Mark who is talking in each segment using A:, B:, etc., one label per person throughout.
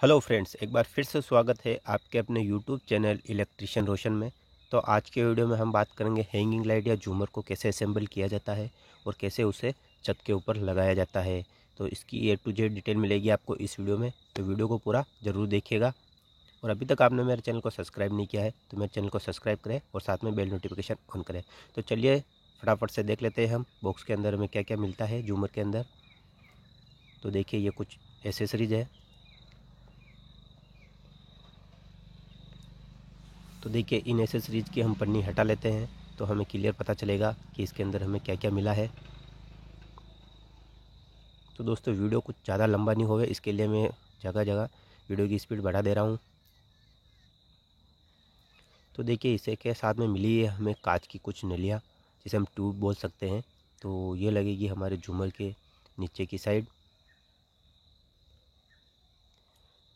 A: Hello friends, एक बार फिर से स्वागत है आपके अपने यूट्यूब चैनल इलेक्ट्रिशियन रोशन में। तो आज के वीडियो में हम बात करेंगे हैंगिंग लाइट या झूमर को कैसे असेंबल किया जाता है और कैसे उसे छत के ऊपर लगाया जाता है। तो इसकी A to Z डिटेल मिलेगी आपको इस वीडियो में, तो वीडियो को पूरा ज़रूर देखिएगा। और अभी तक आपने मेरे चैनल को सब्सक्राइब नहीं किया है तो मेरे चैनल को सब्सक्राइब करें और साथ में बेल नोटिफिकेशन ऑन करें। तो चलिए फटाफट से देख लेते हैं हम बॉक्स के अंदर हमें क्या क्या मिलता है झूमर के अंदर। तो देखिए, ये कुछ एसेसरीज है। तो देखिए, इन एसेसरीज़ की हम पन्नी हटा लेते हैं तो हमें क्लियर पता चलेगा कि इसके अंदर हमें क्या क्या मिला है। तो दोस्तों, वीडियो कुछ ज़्यादा लंबा नहीं होवे, इसके लिए मैं जगह जगह वीडियो की स्पीड बढ़ा दे रहा हूँ। तो देखिए, इसे के साथ में मिली है हमें कांच की कुछ नलियाँ, जिसे हम ट्यूब बोल सकते हैं। तो ये लगेगी हमारे झूमर के नीचे की साइड।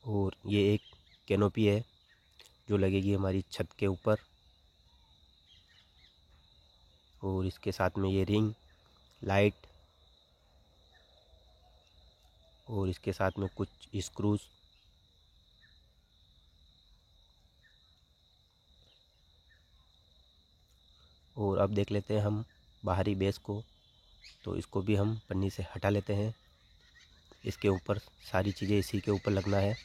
A: और ये एक कैनोपी है जो लगेगी हमारी छत के ऊपर। और इसके साथ में ये रिंग लाइट और इसके साथ में कुछ स्क्रूज। और अब देख लेते हैं हम बाहरी बेस को। तो इसको भी हम पन्नी से हटा लेते हैं। इसके ऊपर सारी चीज़ें इसी के ऊपर लगना है।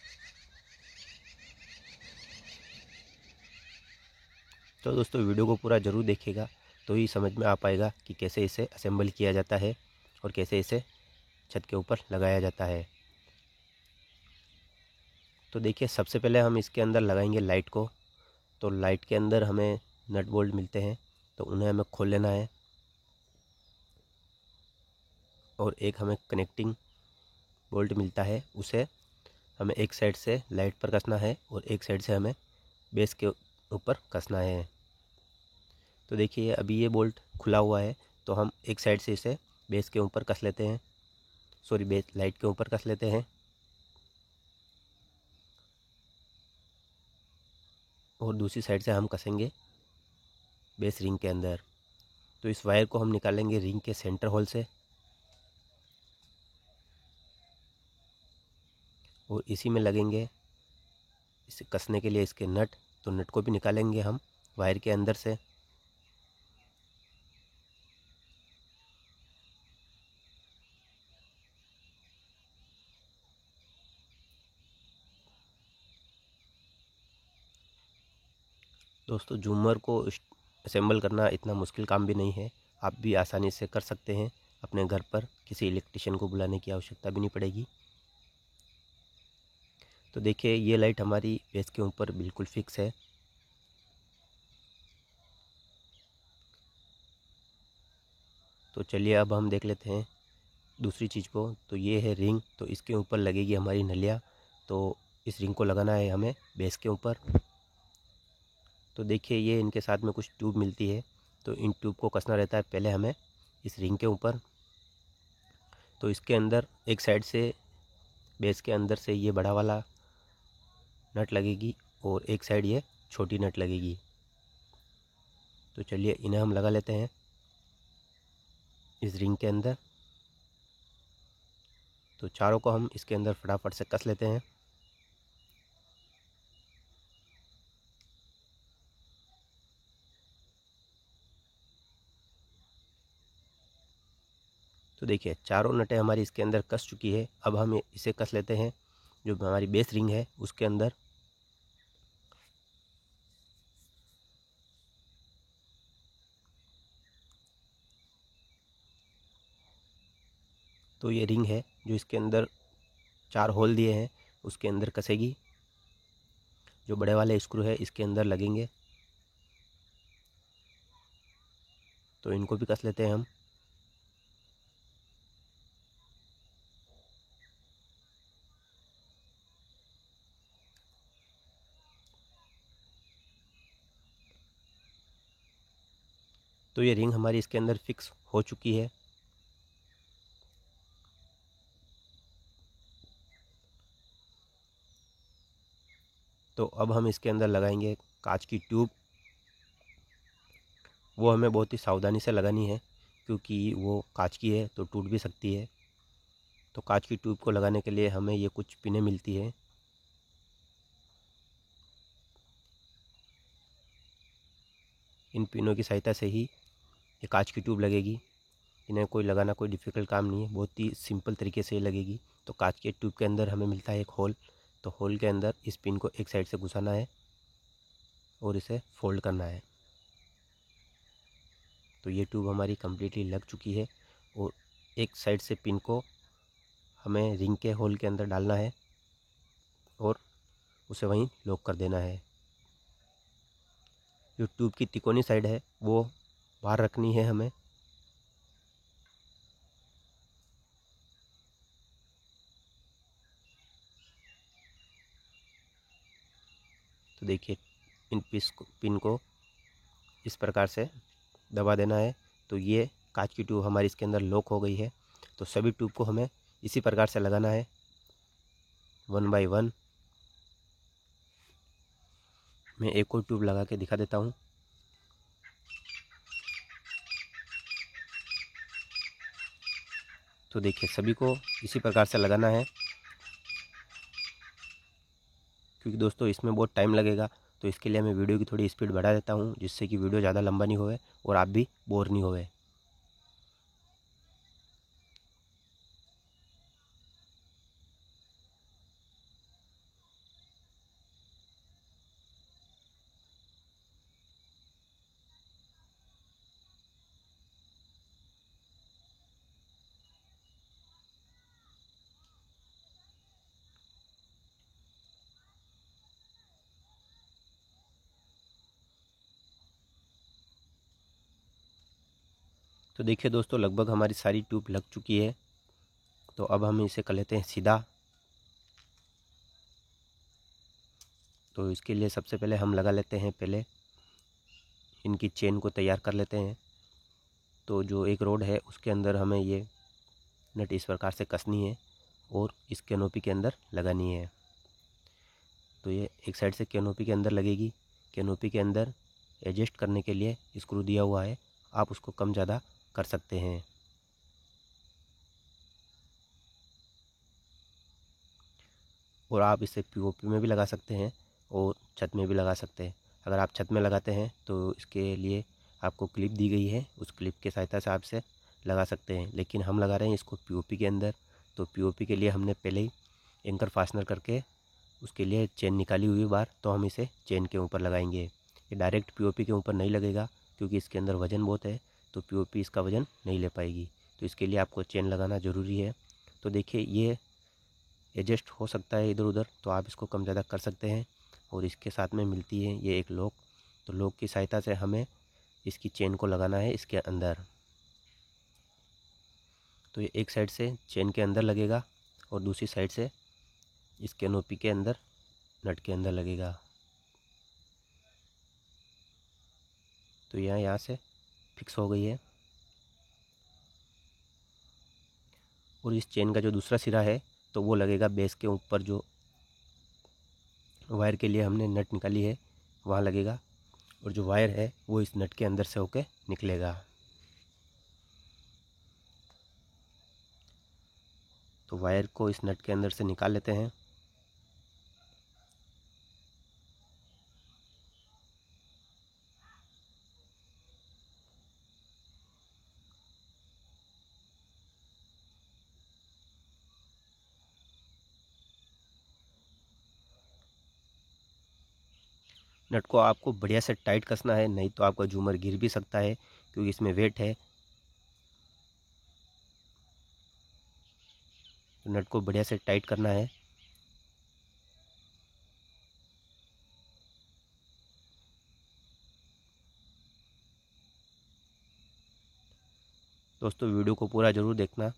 A: तो दोस्तों, वीडियो को पूरा ज़रूर देखिएगा तो ही समझ में आ पाएगा कि कैसे इसे असेंबल किया जाता है और कैसे इसे छत के ऊपर लगाया जाता है। तो देखिए, सबसे पहले हम इसके अंदर लगाएंगे लाइट को। तो लाइट के अंदर हमें नट बोल्ट मिलते हैं, तो उन्हें हमें खोल लेना है। और एक हमें कनेक्टिंग बोल्ट मिलता है, उसे हमें एक साइड से लाइट पर कसना है और एक साइड से हमें बेस के ऊपर कसना है। तो देखिए, अभी ये बोल्ट खुला हुआ है तो हम एक साइड से इसे बेस के ऊपर कस लेते हैं, सॉरी बेस लाइट के ऊपर कस लेते हैं। और दूसरी साइड से हम कसेंगे बेस रिंग के अंदर। तो इस वायर को हम निकालेंगे रिंग के सेंटर होल से और इसी में लगेंगे इसे कसने के लिए इसके नट। तो नट को भी निकालेंगे हम वायर के अंदर से। दोस्तों, झूमर को असेंबल करना इतना मुश्किल काम भी नहीं है, आप भी आसानी से कर सकते हैं अपने घर पर। किसी इलेक्ट्रिशियन को बुलाने की आवश्यकता भी नहीं पड़ेगी। तो देखिए, ये लाइट हमारी बेस के ऊपर बिल्कुल फिक्स है। तो चलिए, अब हम देख लेते हैं दूसरी चीज़ को। तो ये है रिंग, तो इसके ऊपर लगेगी हमारी नलिया। तो इस रिंग को लगाना है हमें बेस के ऊपर। तो देखिए, ये इनके साथ में कुछ ट्यूब मिलती है, तो इन ट्यूब को कसना रहता है पहले हमें इस रिंग के ऊपर। तो इसके अंदर एक साइड से बेस के अंदर से ये बड़ा वाला नट लगेगी और एक साइड ये छोटी नट लगेगी। तो चलिए, इन्हें हम लगा लेते हैं इस रिंग के अंदर। तो चारों को हम इसके अंदर फटाफट से कस लेते हैं। तो देखिए, चारों नटें हमारी इसके अंदर कस चुकी है। अब हम इसे कस लेते हैं जो हमारी बेस रिंग है उसके अंदर। तो ये रिंग है जो इसके अंदर 4 होल दिए हैं उसके अंदर कसेगी। जो बड़े वाले स्क्रू है इसके अंदर लगेंगे, तो इनको भी कस लेते हैं हम। तो ये रिंग हमारी इसके अंदर फिक्स हो चुकी है। तो अब हम इसके अंदर लगाएंगे कांच की ट्यूब। वो हमें बहुत ही सावधानी से लगानी है क्योंकि वो कांच की है तो टूट भी सकती है। तो कांच की ट्यूब को लगाने के लिए हमें ये कुछ पिनें मिलती है। इन पिनों की सहायता से ही ये कांच की ट्यूब लगेगी। इन्हें कोई लगाना कोई डिफ़िकल्ट काम नहीं है, बहुत ही सिंपल तरीके से ये लगेगी। तो कांच के ट्यूब के अंदर हमें मिलता है एक होल, तो होल के अंदर इस पिन को एक साइड से घुसाना है और इसे फोल्ड करना है। तो ये ट्यूब हमारी कम्प्लीटली लग चुकी है और एक साइड से पिन को हमें रिंग के होल के अंदर डालना है और उसे वहीं लॉक कर देना है। जो ट्यूब की तिकोनी साइड है वो बाहर रखनी है हमें। तो देखिए इन पिन को इस प्रकार से दबा देना है। तो ये कांच की ट्यूब हमारी इसके अंदर लॉक हो गई है। तो सभी ट्यूब को हमें इसी प्रकार से लगाना है 1 बाय 1। मैं एक और ट्यूब लगा के दिखा देता हूँ। तो देखिए सभी को इसी प्रकार से लगाना है, क्योंकि दोस्तों इसमें बहुत टाइम लगेगा। तो इसके लिए मैं वीडियो की थोड़ी स्पीड बढ़ा देता हूँ, जिससे कि वीडियो ज़्यादा लंबा नहीं होवे और आप भी बोर नहीं होवे। तो देखिए दोस्तों लगभग हमारी सारी ट्यूब लग चुकी है। तो अब हम इसे कर लेते हैं सीधा। तो इसके लिए सबसे पहले हम लगा लेते हैं, पहले इनकी चेन को तैयार कर लेते हैं। तो जो एक रोड है उसके अंदर हमें ये नट इस प्रकार से कसनी है और इस कैनोपी के अंदर लगानी है। तो ये एक साइड से कैनोपी के अंदर लगेगी। कैनोपी के अंदर एडजस्ट करने के लिए स्क्रू दिया हुआ है, आप उसको कम ज़्यादा कर सकते हैं। और आप इसे पीओपी में भी लगा सकते हैं और छत में भी लगा सकते हैं। अगर आप छत में लगाते हैं तो इसके लिए आपको क्लिप दी गई है, उस क्लिप की सहायता से आप इसे लगा सकते हैं। लेकिन हम लगा रहे हैं इसको पीओपी के अंदर। तो पीओपी के लिए हमने पहले ही एंकर फास्टनर करके उसके लिए चेन निकाली हुई बार, तो हम इसे चेन के ऊपर लगाएंगे। ये डायरेक्ट पीओपी के ऊपर नहीं लगेगा, क्योंकि इसके अंदर वज़न बहुत है, तो पीओपी इसका वज़न नहीं ले पाएगी। तो इसके लिए आपको चेन लगाना ज़रूरी है। तो देखिए ये एडजस्ट हो सकता है इधर उधर, तो आप इसको कम ज़्यादा कर सकते हैं। और इसके साथ में मिलती है ये एक लॉक। तो लॉक की सहायता से हमें इसकी चेन को लगाना है इसके अंदर। तो ये एक साइड से चेन के अंदर लगेगा और दूसरी साइड से इस कैनोपी के अंदर नट के अंदर लगेगा। तो यहाँ से फिक्स हो गई है। और इस चेन का जो दूसरा सिरा है तो वो लगेगा बेस के ऊपर, जो वायर के लिए हमने नट निकाली है वहाँ लगेगा। और जो वायर है वो इस नट के अंदर से होके निकलेगा। तो वायर को इस नट के अंदर से निकाल लेते हैं। नट को आपको बढ़िया से टाइट कसना है, नहीं तो आपका झूमर गिर भी सकता है, क्योंकि इसमें वेट है। तो नट को बढ़िया से टाइट करना है। दोस्तों वीडियो को पूरा ज़रूर देखना,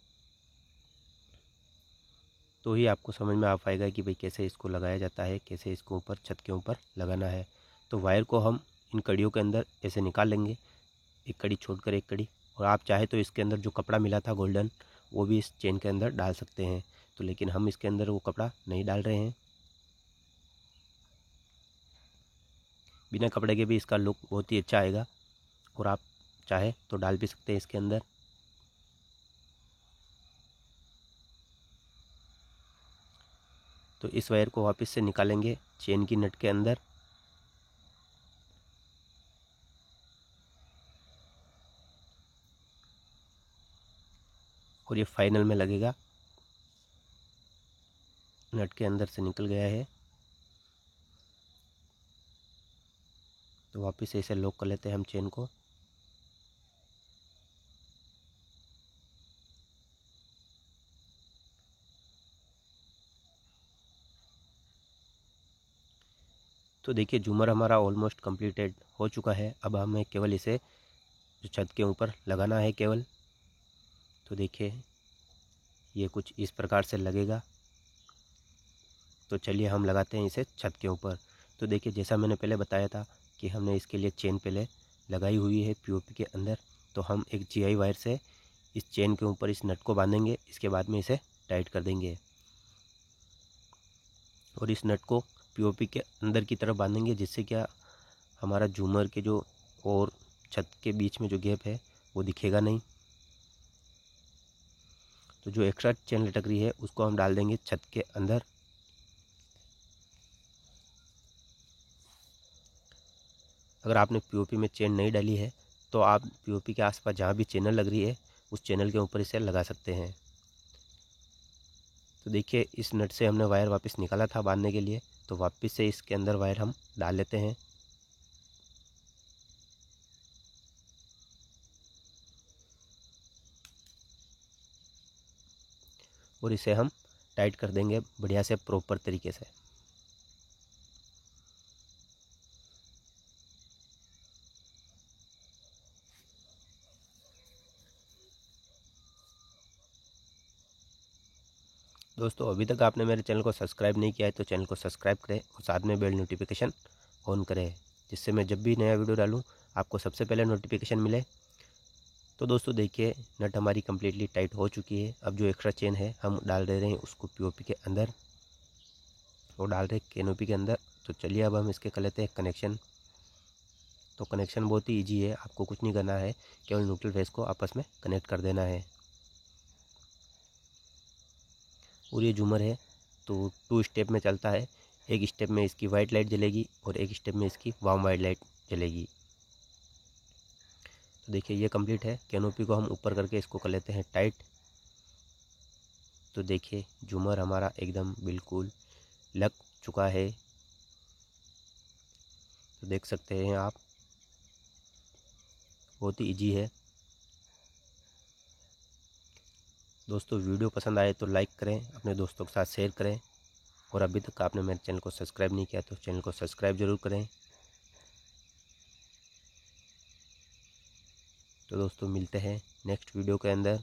A: तो ही आपको समझ में आ पाएगा कि भाई कैसे इसको लगाया जाता है, कैसे इसको ऊपर छत के ऊपर लगाना है। तो वायर को हम इन कड़ियों के अंदर ऐसे निकाल लेंगे, एक कड़ी छोड़कर एक कड़ी। और आप चाहे तो इसके अंदर जो कपड़ा मिला था गोल्डन, वो भी इस चेन के अंदर डाल सकते हैं। तो लेकिन हम इसके अंदर वो कपड़ा नहीं डाल रहे हैं। बिना कपड़े के भी इसका लुक बहुत ही अच्छा आएगा, और आप चाहे तो डाल भी सकते हैं इसके अंदर। तो इस वायर को वापस से निकालेंगे चेन की नट के अंदर। और ये फाइनल में लगेगा। नट के अंदर से निकल गया है, तो वापस से इसे लॉक कर लेते हैं हम चेन को। तो देखिए झूमर हमारा ऑलमोस्ट कंप्लीटेड हो चुका है। अब हमें केवल इसे जो छत के ऊपर लगाना है केवल। तो देखिए ये कुछ इस प्रकार से लगेगा। तो चलिए हम लगाते हैं इसे छत के ऊपर। तो देखिए जैसा मैंने पहले बताया था कि हमने इसके लिए चेन पहले लगाई हुई है पीओपी के अंदर। तो हम एक जीआई वायर से इस चेन के ऊपर इस नट को बांधेंगे, इसके बाद में इसे टाइट कर देंगे और इस नट को पीओपी के अंदर की तरफ बांधेंगे, जिससे क्या हमारा झूमर के जो और छत के बीच में जो गैप है वो दिखेगा नहीं। तो जो एक्स्ट्रा चेन लटक रही है उसको हम डाल देंगे छत के अंदर। अगर आपने पीओपी में चेन नहीं डाली है तो आप पीओपी के आसपास जहाँ भी चैनल लग रही है उस चैनल के ऊपर इसे लगा सकते हैं। तो देखिए इस नट से हमने वायर वापस निकाला था बांधने के लिए, तो वापस से इसके अंदर वायर हम डाल लेते हैं। और इसे हम टाइट कर देंगे बढ़िया से प्रॉपर तरीके से। दोस्तों अभी तक आपने मेरे चैनल को सब्सक्राइब नहीं किया है तो चैनल को सब्सक्राइब करें और साथ में बेल नोटिफिकेशन ऑन करें, जिससे मैं जब भी नया वीडियो डालूं आपको सबसे पहले नोटिफिकेशन मिले। तो दोस्तों देखिए नट हमारी कम्प्लीटली टाइट हो चुकी है। अब जो एक्स्ट्रा चेन है हम डाल दे रहे हैं उसको पीओपी के अंदर और डाल रहे कैनोपी के अंदर। तो चलिए अब हम इसके कर लेते हैं कनेक्शन। तो कनेक्शन बहुत ही ईजी है, आपको कुछ नहीं करना है, केवल न्यूट्रल फेस को आपस में कनेक्ट कर देना है। और ये झूमर है तो 2 स्टेप में चलता है। एक स्टेप में इसकी वाइट लाइट जलेगी और एक स्टेप में इसकी वार्म वाइट लाइट जलेगी। तो देखिए ये कंप्लीट है। कैनोपी को हम ऊपर करके इसको कर लेते हैं टाइट। तो देखिए झूमर हमारा एकदम बिल्कुल लग चुका है। तो देख सकते हैं आप, बहुत ही ईजी है। दोस्तों वीडियो पसंद आए तो लाइक करें, अपने दोस्तों के साथ शेयर करें और अभी तक आपने मेरे चैनल को सब्सक्राइब नहीं किया तो चैनल को सब्सक्राइब ज़रूर करें। तो दोस्तों मिलते हैं नेक्स्ट वीडियो के अंदर।